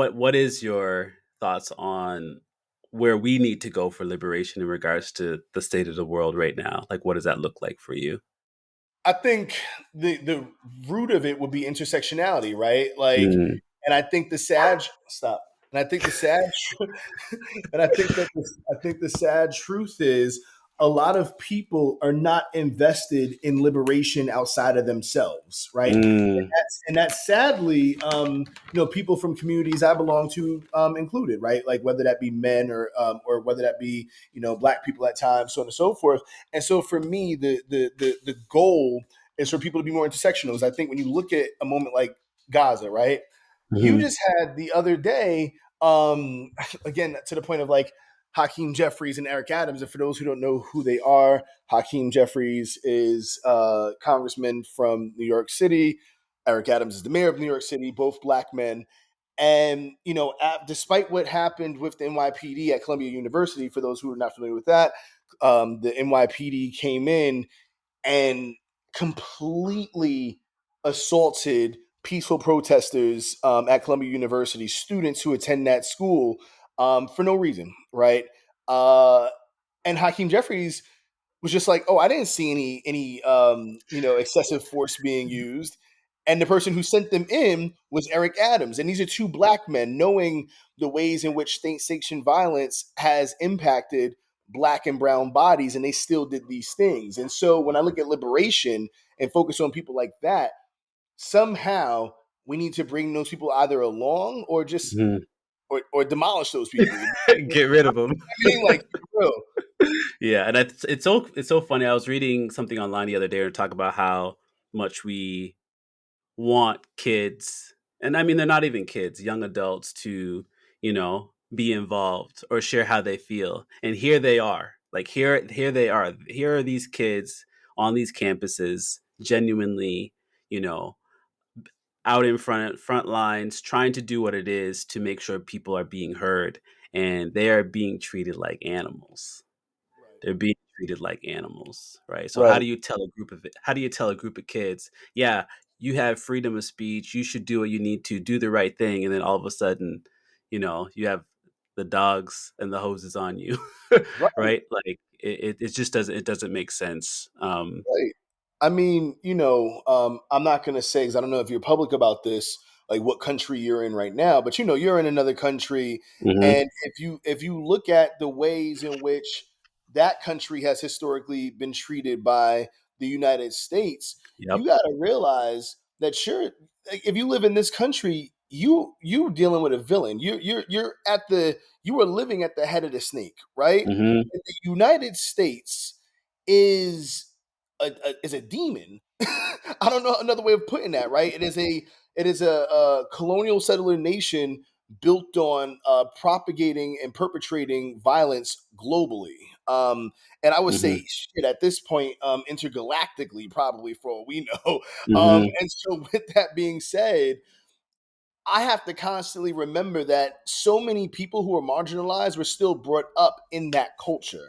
What is your thoughts on where we need to go for liberation in regards to the state of the world right now? Like, what does that look like for you? I think the root of it would be intersectionality, right? Like, Mm, and I think the sad stop. And I think the sad, and I think the sad truth is a lot of people are not invested in liberation outside of themselves, right? mm, And that's sadly, people from communities I belong to included, right? Like whether that be men or whether that be black people at times, so on and so forth. And so for me, the goal is for people to be more intersectional. Is I think when you look at a moment like Gaza, right? You mhm, just had the other day, again to the point of like Hakeem Jeffries and Eric Adams. And for those who don't know who they are, Hakeem Jeffries is a congressman from New York City. Eric Adams is the mayor of New York City, both black men. And, despite what happened with the NYPD at Columbia University, for those who are not familiar with that, the NYPD came in and completely assaulted peaceful protesters at Columbia University, students who attend that school for no reason, right? Uh, and Hakeem Jeffries was just like, "Oh, I didn't see any excessive force being used." And the person who sent them in was Eric Adams. And these are two black men, knowing the ways in which state sanctioned violence has impacted black and brown bodies, and they still did these things. And so when I look at liberation and focus on people like that, somehow we need to bring those people either along or just mhm. or demolish those people. Get rid of them. I mean, like, for real. Yeah, and it's so funny. I was reading something online the other day to talk about how much we want kids, and I mean they're not even kids, young adults to, be involved or share how they feel. And here they are. Like here they are. Here are these kids on these campuses genuinely, you know, out in front lines trying to do what it is to make sure people are being heard, and they are being treated like animals. Right. They're being treated like animals, right? So Right. how do you tell a group of kids, yeah, you have freedom of speech, you should do what you need to do the right thing, and then all of a sudden, you have the dogs and the hoses on you, Right. right? Like it just doesn't make sense. Right. I mean, I'm not going to say, because I don't know if you're public about this, like what country you're in right now, but you're in another country, Hmm. and if you look at the ways in which that country has historically been treated by the United States, you Yep. got to realize that sure, like, if you live in this country, you dealing with a villain. You are living at the head of the snake, right? Hmm. The United States is is a demon. I don't know another way of putting that. Right? It is a colonial settler nation built on propagating and perpetrating violence globally. And I would Hmm. say, shit, at this point, intergalactically, probably for all we know. Hmm. And so, with that being said, I have to constantly remember that so many people who are marginalized were still brought up in that culture.